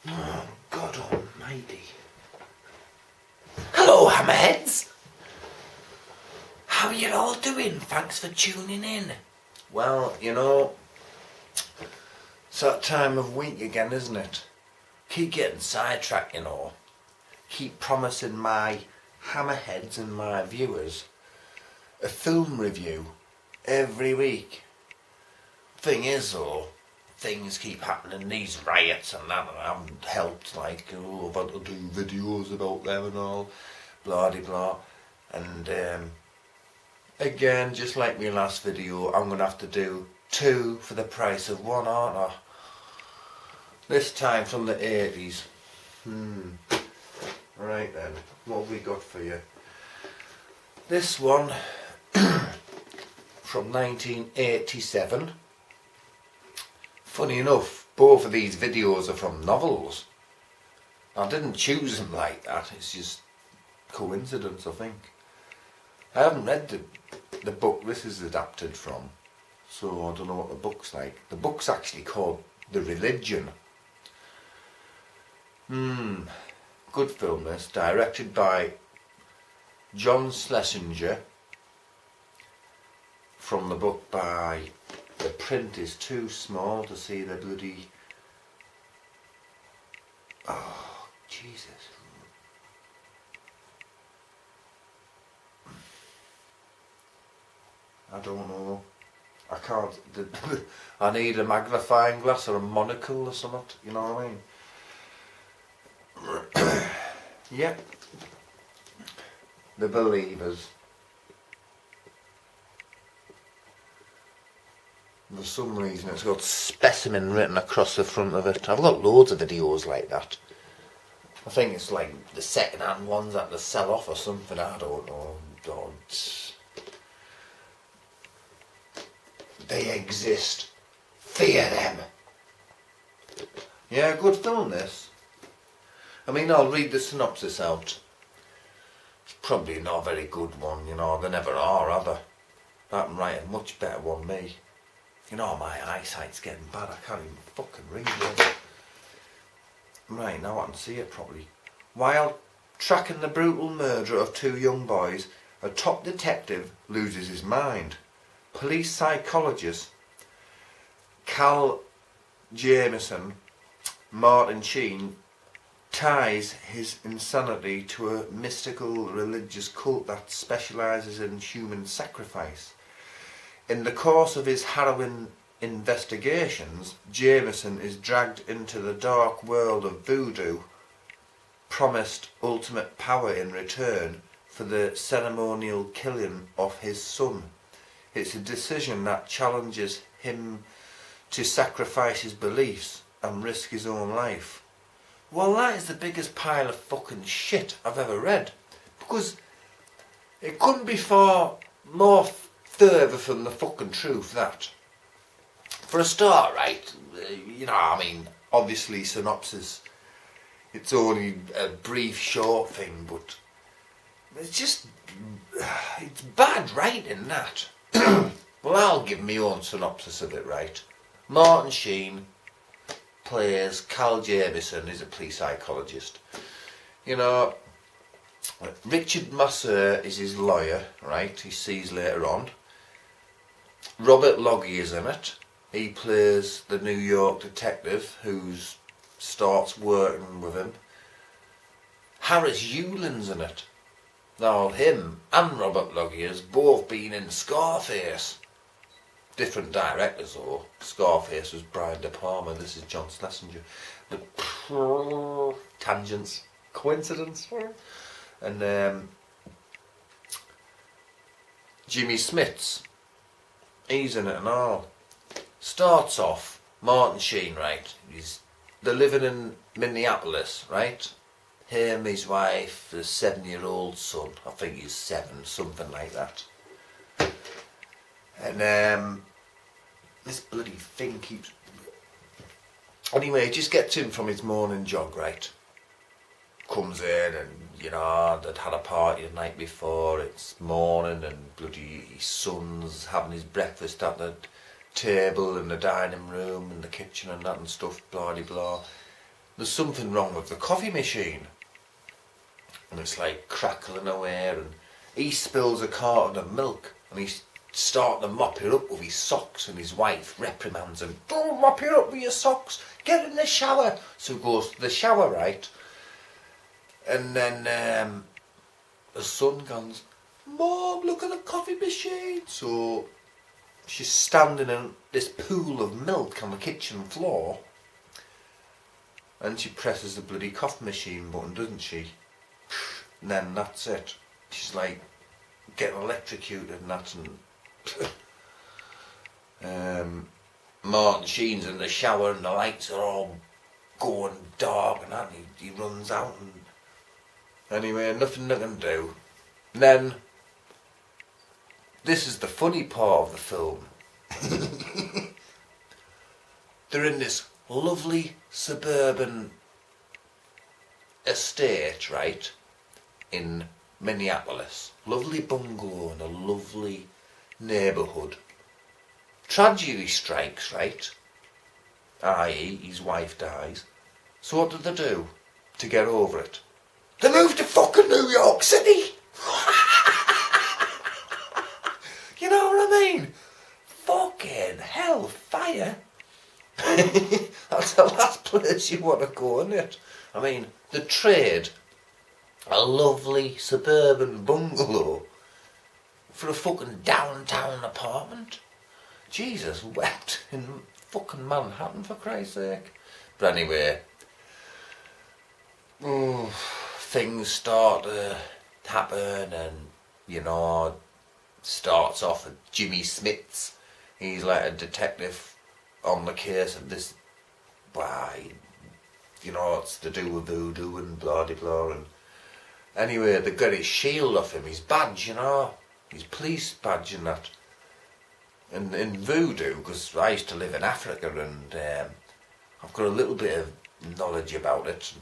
Oh, God almighty. Hello, Hammerheads! How are you all doing? Thanks for tuning in. Well, you know, it's that time of week again, isn't it? Keep getting sidetracked, you know. Keep promising my Hammerheads and my viewers a film review every week. Thing is though, things keep happening, these riots and that, and I haven't helped, like, oh, I've had to do videos about them and all, blah de blah, and again, just like my last video, I'm going to have to do 2 for the price of 1, aren't I? This time from the 80's. Right then, what have we got for you? This one from 1987. Funny enough, both of these videos are from novels. I didn't choose them like that, it's just coincidence, I think. I haven't read the book this is adapted from, so I don't know what the book's like. The book's actually called The Religion. Good film this, directed by John Schlesinger, from the book by, the print is too small to see the bloody, oh Jesus. I don't know, I can't, I need a magnifying glass or a monocle or something, you know what I mean? Yep. The Believers. For some reason it's got specimen written across the front of it. I've got loads of videos like that. I think it's like the second hand ones that they sell off or something, I don't know. They exist. Fear them. Yeah, good film this. I mean, I'll read the synopsis out. It's probably not a very good one, you know, they never are they? I can write a much better one than me. You know, my eyesight's getting bad, I can't even fucking read it. Right, now I can see it properly. While tracking the brutal murder of 2 young boys, a top detective loses his mind. Police psychologist Cal Jameson, Martin Sheen, ties his insanity to a mystical religious cult that specialises in human sacrifice. In the course of his harrowing investigations, Jameson is dragged into the dark world of voodoo, promised ultimate power in return for the ceremonial killing of his son. It's a decision that challenges him to sacrifice his beliefs and risk his own life. Well, that is the biggest pile of fucking shit I've ever read, because it couldn't be far more further from the fucking truth, that. For a start, right, you know, I mean, obviously synopsis, it's only a brief short thing, but it's just, it's bad writing, that. Well, I'll give my own synopsis of it, right. Martin Sheen plays Cal Jameson, is a police psychologist. You know, Richard Masseur is his lawyer, right, he sees later on. Robert Loggie is in it. He plays the New York detective who starts working with him. Harris Yulin's in it. Now, him and Robert Loggie has both been in Scarface. Different directors though. Scarface was Brian De Palma, this is John Schlesinger. But tangents, coincidence. And Jimmy Smits, he's in it and all. Starts off, Martin Sheen, right, they're living in Minneapolis, right? Him, his wife, the 7-year-old son, I think he's 7, something like that. And this bloody thing keeps... Anyway, just gets in from his morning jog, right? Comes in and, you know, they'd had a party the night before, it's morning and bloody his son's having his breakfast at the table in the dining room and the kitchen and that and stuff, blah de blah. there's something wrong with the coffee machine. And it's like crackling away, and he spills a carton of milk, and he's starting to mop it up with his socks, and his wife reprimands him, "Don't mop it up with your socks, get in the shower." So he goes to the shower, right? And then the son goes, "Mom, look at the coffee machine." So she's standing in this pool of milk on the kitchen floor, and she presses the bloody coffee machine button, doesn't she? And then that's it. She's like getting electrocuted and that, and Martin Sheen's in the shower and the lights are all going dark and that, and he runs out, and anyway, nothing they can do. And then this is the funny part of the film. They're in this lovely suburban estate, right, in Minneapolis. Lovely bungalow in a lovely neighbourhood. Tragedy strikes, right? I.e. his wife dies. So what did they do to get over it? They moved to fucking New York City! You know what I mean? Fucking hellfire! That's the last place you want to go, isn't it? I mean, the trade a lovely suburban bungalow for a fucking downtown apartment. Jesus wept in fucking Manhattan, for Christ's sake. But anyway, things start to happen, and you know, starts off at Jimmy Smith's. He's like a detective on the case of this, why, you know, it's to do with voodoo and blah de blah. And anyway, they got his shield off him, his badge, you know, his police badge and that. And in voodoo, because I used to live in Africa, and I've got a little bit of knowledge about it.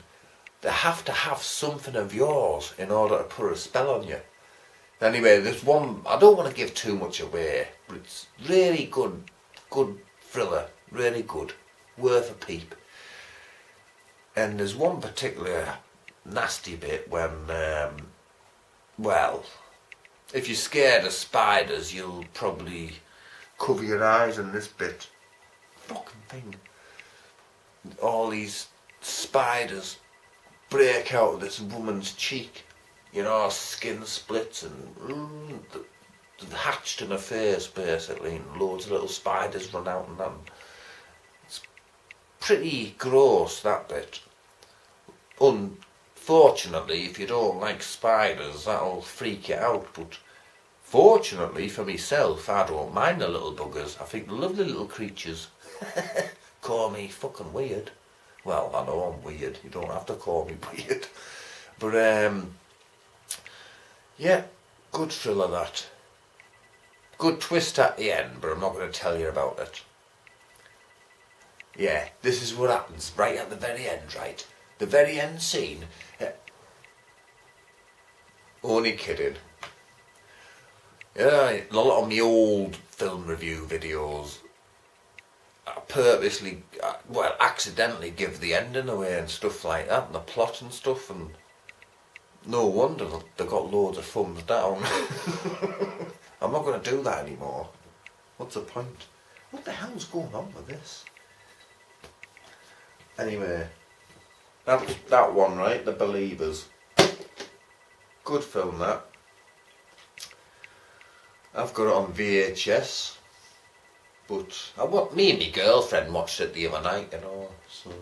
They have to have something of yours in order to put a spell on you. Anyway, there's one, I don't want to give too much away, but it's really good thriller, really good, worth a peep. And there's one particular nasty bit when, well, if you're scared of spiders, you'll probably cover your eyes in this bit. Fucking thing. All these spiders break out of this woman's cheek. You know, skin splits and they're hatched in her face, basically, and loads of little spiders run out and that. It's pretty gross, that bit. Unfortunately, if you don't like spiders, that'll freak you out, but fortunately for myself, I don't mind the little buggers. I think they're lovely little creatures. Call me fucking weird. Well, I know I'm weird. You don't have to call me weird. But, yeah, good thriller, that. Good twist at the end, but I'm not going to tell you about it. Yeah, this is what happens right at the very end, right? The very end scene. Only kidding. Yeah, a lot of my old film review videos, I purposely, well, accidentally give the ending away and stuff like that, and the plot and stuff, and no wonder they got loads of thumbs down. I'm not going to do that anymore. What's the point? What the hell's going on with this? Anyway, that one, right? The Believers. Good film, that. I've got it on VHS, but me and my girlfriend watched it the other night, you know. So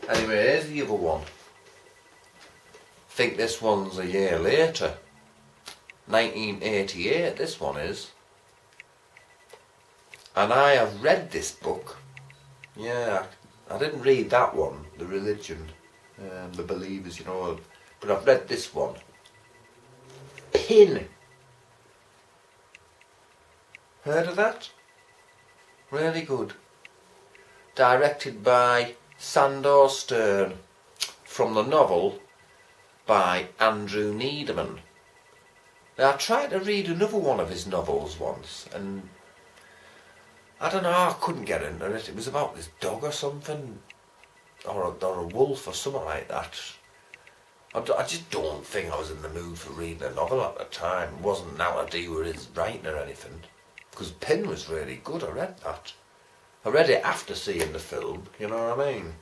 anyway, here's the other one. I think this one's a year later. 1988, this one is. And I have read this book. Yeah, I didn't read that one, The Religion, The Believers, you know, but I've read this one. Pin. Heard of that? Really good. Directed by Sandor Stern, from the novel by Andrew Needham. Now, I tried to read another one of his novels once, and I don't know, I couldn't get into it. It was about this dog or something. or a wolf or something like that. I just don't think I was in the mood for reading a novel at the time. It wasn't now to do with his writing or anything. Because Pin was really good, I read that. I read it after seeing the film, you know what I mean?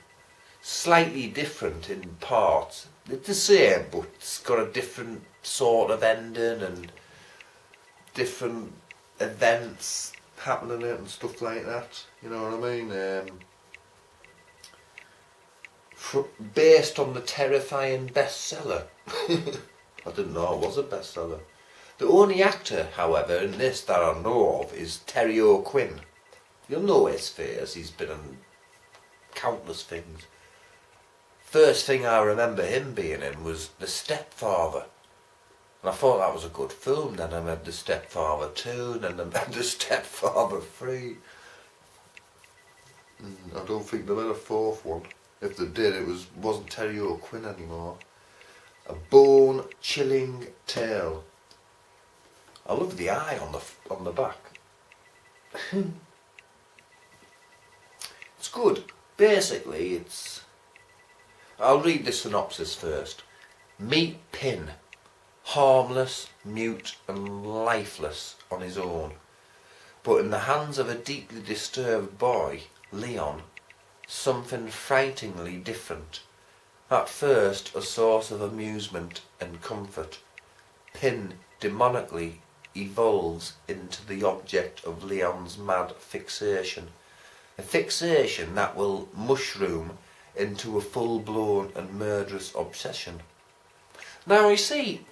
Slightly different in parts. It's the same, but it's got a different sort of ending and different events happening in it and stuff like that. You know what I mean? Based on the terrifying bestseller. I didn't know it was a bestseller. The only actor, however, in this that I know of is Terry O'Quinn. You'll know his face, he's been in countless things. First thing I remember him being in was The Stepfather. And I thought that was a good film. Then I made The Stepfather 2, then I made The Stepfather 3. I don't think they made a fourth one. If they did, it wasn't Terry O'Quinn anymore. A bone-chilling tale. I love the eye on the back. It's good. Basically, I'll read the synopsis first. Meet Pin, harmless, mute and lifeless on his own. But in the hands of a deeply disturbed boy, Leon, something frighteningly different. At first a source of amusement and comfort, Pin demonically evolves into the object of Leon's mad fixation. A fixation that will mushroom into a full-blown and murderous obsession. Now you see,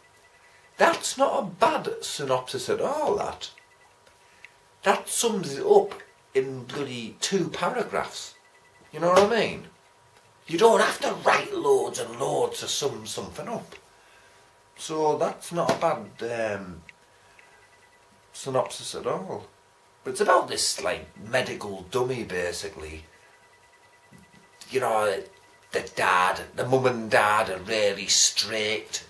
that's not a bad synopsis at all, that. That sums it up in bloody 2 paragraphs. You know what I mean? You don't have to write loads and loads to sum something up. So that's not a bad synopsis at all. But it's about this, like, medical dummy, basically. You know, the mum and dad are really strict,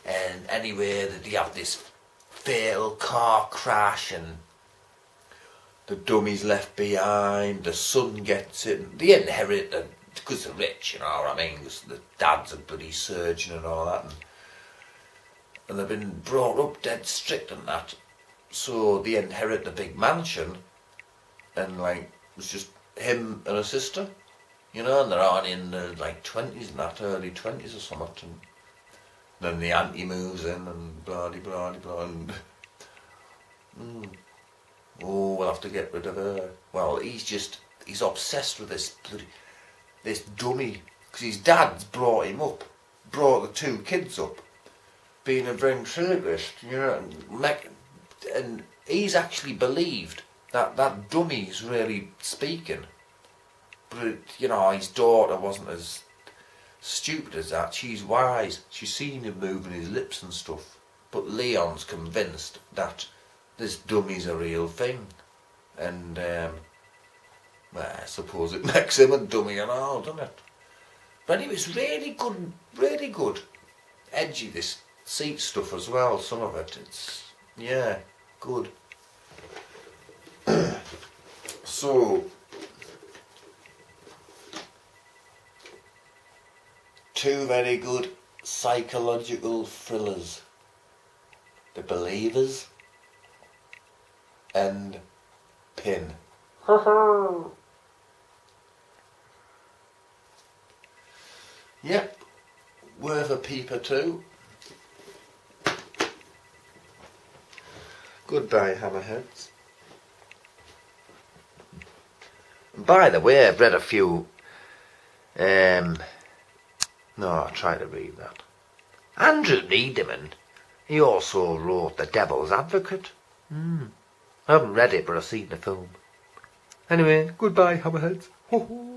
and anyway, they have this fatal car crash, and the dummy's left behind, the son gets it, they inherit it, because they're rich, you know what I mean, because the dad's a bloody surgeon and all that, and they've been brought up dead strict and that. So they inherit the big mansion, and like it's just him and a sister, you know, and they're on in their like 20s and that, early 20s or something. And then the auntie moves in and blah de blah de blah, and oh, we'll have to get rid of her. Well, he's obsessed with this dummy, because his dad's brought the 2 kids up, being a ventriloquist, you know, and he's actually believed that dummy's really speaking. But, you know, his daughter wasn't as stupid as that. She's wise. She's seen him moving his lips and stuff. But Leon's convinced that this dummy's a real thing. And, well, I suppose it makes him a dummy and all, doesn't it? But anyway, it's really good, really good. Edgy, this seat stuff as well, some of it. It's, yeah, good. So, 2 very good psychological thrillers. The Believers and Pin. Yep, worth a peep or 2. Goodbye, Hammerheads. And by the way, I've read a few. No, I'll try to read that. Andrew Needham, he also wrote The Devil's Advocate. I haven't read it, but I've seen the film. Anyway, goodbye, Hammerheads. Ho ho.